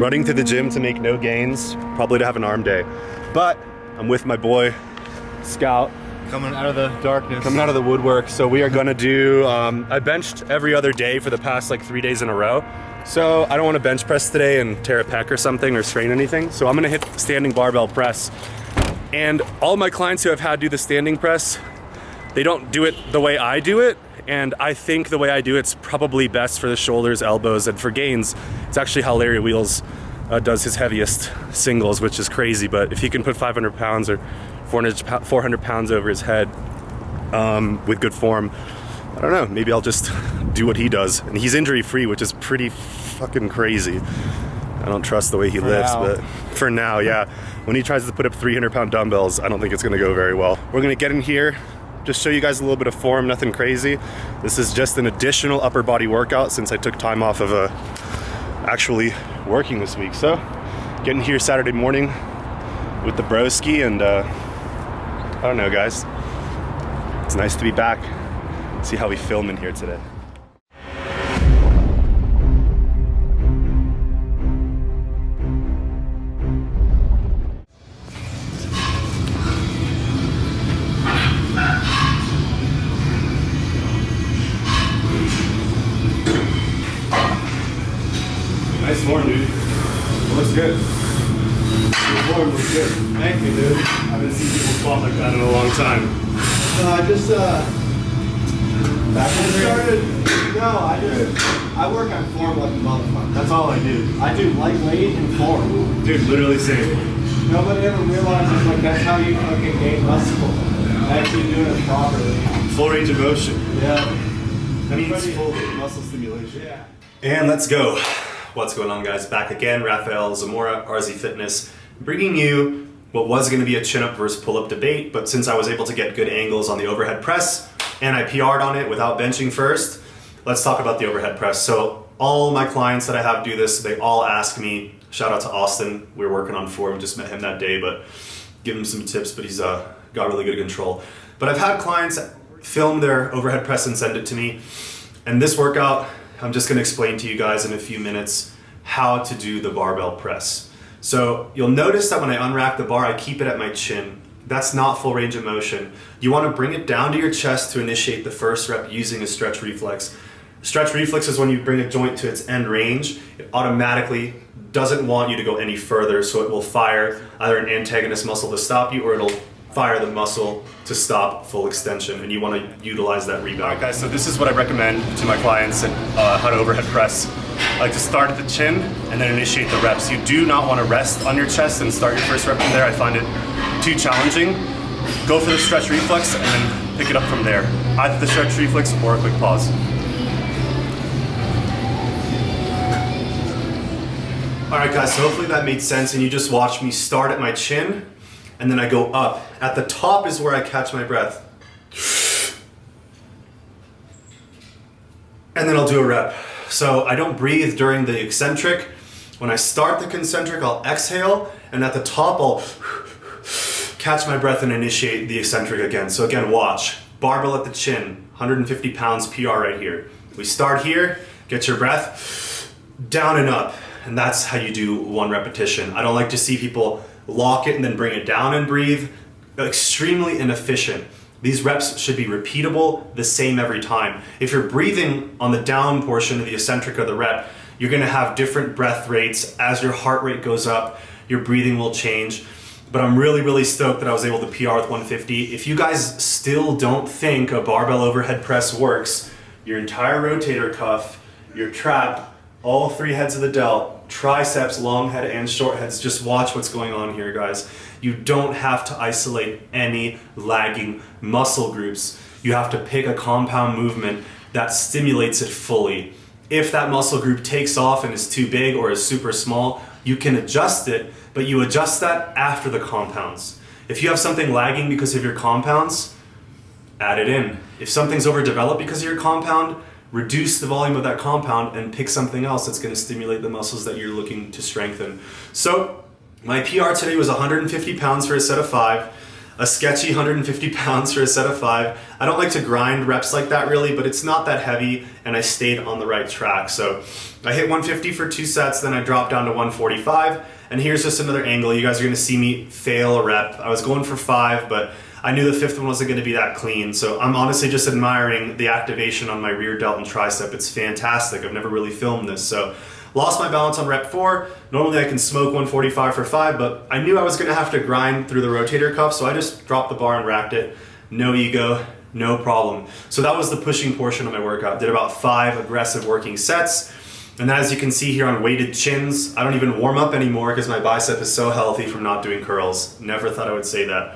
running to the gym to make no gains, probably to have an arm day. But I'm with my boy, Scout. Coming out of the darkness. Coming out of the woodwork. So we are gonna do, I benched every other day for the past like 3 days in a row. So I don't wanna bench press today and tear a pec or something or strain anything. So I'm gonna hit standing barbell press. And all my clients who I've had do the standing press, they don't do it the way I do it. And I think the way I do it's probably best for the shoulders, elbows, and for gains. It's actually how Larry Wheels does his heaviest singles, which is crazy. But if he can put 500 pounds or 400 pounds over his head with good form, I don't know, maybe I'll just do what he does. And he's injury free, which is pretty fucking crazy. I don't trust the way he lifts, but for now, yeah. When he tries to put up 300-pound dumbbells, I don't think it's gonna go very well. We're gonna get in here, just show you guys a little bit of form, nothing crazy. This is just an additional upper body workout since I took time off of actually working this week. So, getting here Saturday morning with the broski, and I don't know, guys. It's nice to be back. See how we film in here today. Nice form, dude. It looks good. Your form looks good. Thank you, dude. I haven't seen people squat like that in a long time. I work on form like a motherfucker. That's all I do. I do lightweight and form. Dude, literally same. Nobody ever realizes like that's how you fucking gain muscle. Actually doing it properly. Full range of motion. Yeah. That means full muscle stimulation. Yeah. And let's go. What's going on, guys? Back again, Rafael Zamora, RZFitness, bringing you what was going to be a chin-up versus pull-up debate, but since I was able to get good angles on the overhead press and I PR'd on it without benching first, let's talk about the overhead press. So all my clients that I have do this, they all ask me, shout out to Austin, we were working on form, just met him that day, but give him some tips, but he's got really good control. But I've had clients film their overhead press and send it to me, and this workout, I'm just gonna explain to you guys in a few minutes how to do the barbell press. So you'll notice that when I unrack the bar, I keep it at my chin. That's not full range of motion. You wanna bring it down to your chest to initiate the first rep using a stretch reflex. Stretch reflex is when you bring a joint to its end range, it automatically doesn't want you to go any further, so it will fire either an antagonist muscle to stop you, or it'll fire the muscle to stop full extension, and you want to utilize that rebound. All right, guys, so this is what I recommend to my clients and how to overhead press. I like to start at the chin and then initiate the reps. You do not want to rest on your chest and start your first rep from there. I find it too challenging. Go for the stretch reflex and then pick it up from there. Either the stretch reflex or a quick pause. All right, guys, so hopefully that made sense, and you just watched me start at my chin and then I go up. At the top is where I catch my breath. And then I'll do a rep. So I don't breathe during the eccentric. When I start the concentric, I'll exhale, and at the top, I'll catch my breath and initiate the eccentric again. So again, watch. Barbell at the chin, 150 pounds PR right here. We start here, get your breath, down and up. And that's how you do one repetition. I don't like to see people lock it and then bring it down and breathe. Extremely inefficient. These reps should be repeatable, the same every time. If you're breathing on the down portion of the eccentric of the rep, you're gonna have different breath rates. As your heart rate goes up, your breathing will change. But I'm really, really stoked that I was able to PR with 150. If you guys still don't think a barbell overhead press works, your entire rotator cuff, your trap, all three heads of the delt, triceps, long head and short heads, just watch what's going on here, guys. You don't have to isolate any lagging muscle groups. You have to pick a compound movement that stimulates it fully. If that muscle group takes off and is too big or is super small, you can adjust it, but you adjust that after the compounds. If you have something lagging because of your compounds, add it in. If something's overdeveloped because of your compound, reduce the volume of that compound and pick something else that's going to stimulate the muscles that you're looking to strengthen. So my PR today was 150 pounds for a set of 5. a sketchy 150 pounds for a set of 5. I don't like to grind reps like that really, but it's not that heavy and I stayed on the right track. So I hit 150 for 2 sets, then I dropped down to 145. And here's just another angle. You guys are gonna see me fail a rep. I was going for 5, but I knew the 5th one wasn't gonna be that clean. So I'm honestly just admiring the activation on my rear delt and tricep. It's fantastic. I've never really filmed this. So lost my balance on rep 4. Normally I can smoke 145 for 5, but I knew I was gonna have to grind through the rotator cuff, so I just dropped the bar and racked it. No ego, no problem. So that was the pushing portion of my workout. Did about 5 aggressive working sets. And as you can see here on weighted chins, I don't even warm up anymore because my bicep is so healthy from not doing curls. Never thought I would say that.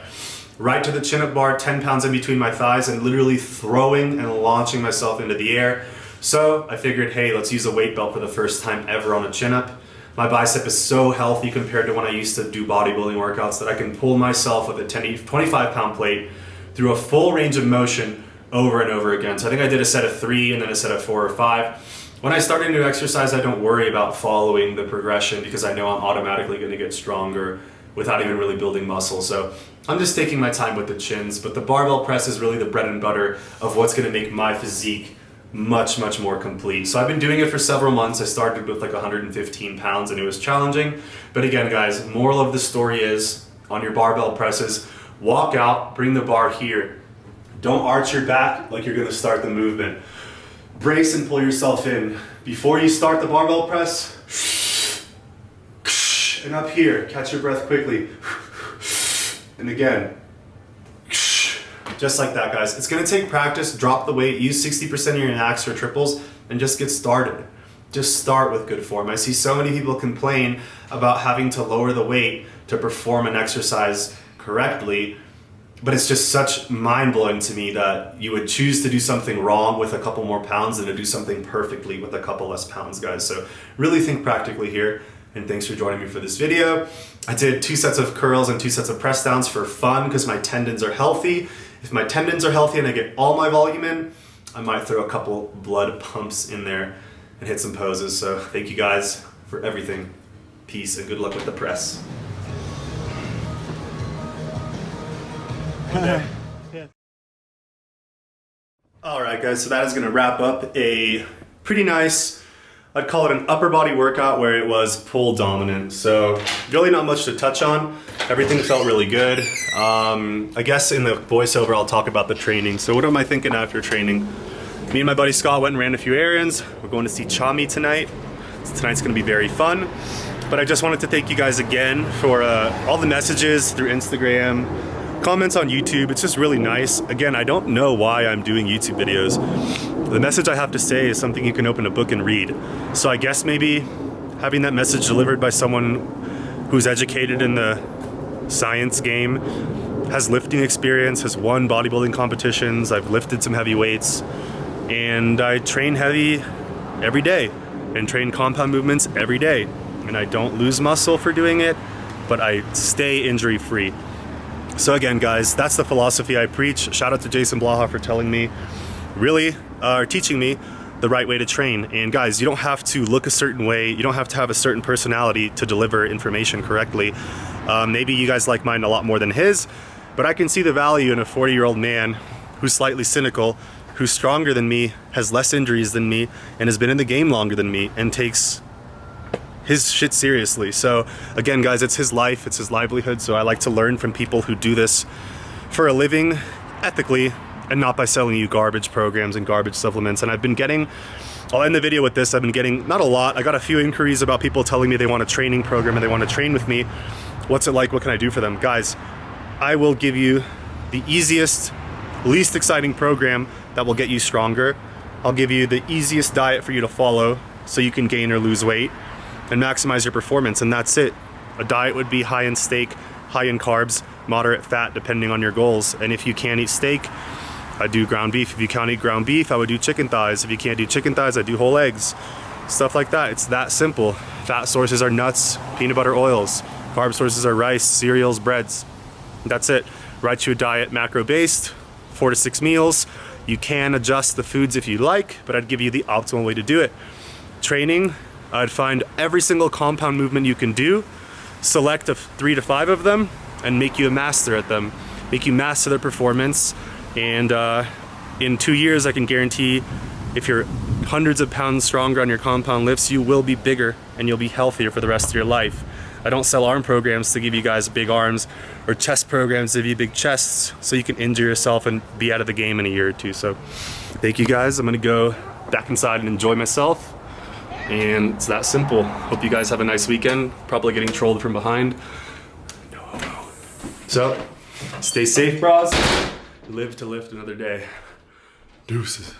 Right to the chin up bar, 10 pounds in between my thighs, and literally throwing and launching myself into the air. So I figured, hey, let's use a weight belt for the first time ever on a chin up. My bicep is so healthy compared to when I used to do bodybuilding workouts that I can pull myself with a 25 pound plate through a full range of motion over and over again. So I think I did a set of 3 and then a set of 4 or 5. When I start a new exercise, I don't worry about following the progression because I know I'm automatically going to get stronger without even really building muscle. So I'm just taking my time with the chins, but the barbell press is really the bread and butter of what's going to make my physique much, much more complete. So I've been doing it for several months. I started with like 115 pounds and it was challenging. But again, guys, moral of the story is on your barbell presses, walk out, bring the bar here. Don't arch your back like you're going to start the movement. Brace and pull yourself in. Before you start the barbell press, and up here, catch your breath quickly. And again, just like that, guys. It's gonna take practice. Drop the weight, use 60% of your max for triples, and just get started. Just start with good form. I see so many people complain about having to lower the weight to perform an exercise correctly, but it's just such mind-blowing to me that you would choose to do something wrong with a couple more pounds than to do something perfectly with a couple less pounds, guys. So really think practically here. And thanks for joining me for this video. I did 2 sets of curls and 2 sets of press downs for fun because my tendons are healthy. If my tendons are healthy and I get all my volume in, I might throw a couple blood pumps in there and hit some poses. So thank you guys for everything. Peace and good luck with the press. All right, guys, so that is gonna wrap up a pretty nice, I'd call it an upper body workout where it was pull dominant. So really not much to touch on. Everything felt really good. I guess in the voiceover, I'll talk about the training. So what am I thinking after training? Me and my buddy Scott went and ran a few errands. We're going to see Chami tonight. So tonight's gonna be very fun. But I just wanted to thank you guys again for all the messages through Instagram, comments on YouTube. It's just really nice. Again, I don't know why I'm doing YouTube videos. The message I have to say is something you can open a book and read. So I guess maybe having that message delivered by someone who's educated in the science game, has lifting experience, has won bodybuilding competitions, I've lifted some heavy weights, and I train heavy every day and train compound movements every day. And I don't lose muscle for doing it, but I stay injury free. So again, guys, that's the philosophy I preach. Shout out to Jason Blaha for telling me, teaching me the right way to train. And guys, you don't have to look a certain way. You don't have to have a certain personality to deliver information correctly. Maybe you guys like mine a lot more than his, but I can see the value in a 40-year-old man who's slightly cynical, who's stronger than me, has less injuries than me, and has been in the game longer than me, and takes his shit seriously. So again, guys, it's his life, it's his livelihood, so I like to learn from people who do this for a living, ethically, and not by selling you garbage programs and garbage supplements. And I've been getting, I'll end the video with this, I've been getting, not a lot, I got a few inquiries about people telling me they want a training program and they want to train with me. What's it like? What can I do for them? Guys, I will give you the easiest, least exciting program that will get you stronger. I'll give you the easiest diet for you to follow so you can gain or lose weight and maximize your performance, and that's it. A diet would be high in steak, high in carbs, moderate fat, depending on your goals. And if you can't eat steak, I do ground beef. If you can't eat ground beef, I would do chicken thighs. If you can't do chicken thighs, I do whole eggs. Stuff like that. It's that simple. Fat sources are nuts, peanut butter oils. Carb sources are rice, cereals, breads. That's it. Write you a diet, macro-based, 4 to 6 meals. You can adjust the foods if you like, but I'd give you the optimal way to do it. Training, I'd find every single compound movement you can do, select 3 to 5 of them, and make you a master at them. make you master their performance. And in 2 years, I can guarantee if you're hundreds of pounds stronger on your compound lifts, you will be bigger and you'll be healthier for the rest of your life. I don't sell arm programs to give you guys big arms or chest programs to give you big chests so you can injure yourself and be out of the game in a year or two. So thank you guys. I'm gonna go back inside and enjoy myself. And it's that simple. Hope you guys have a nice weekend. Probably getting trolled from behind. No. So stay safe, bros. Live to lift another day. Deuces.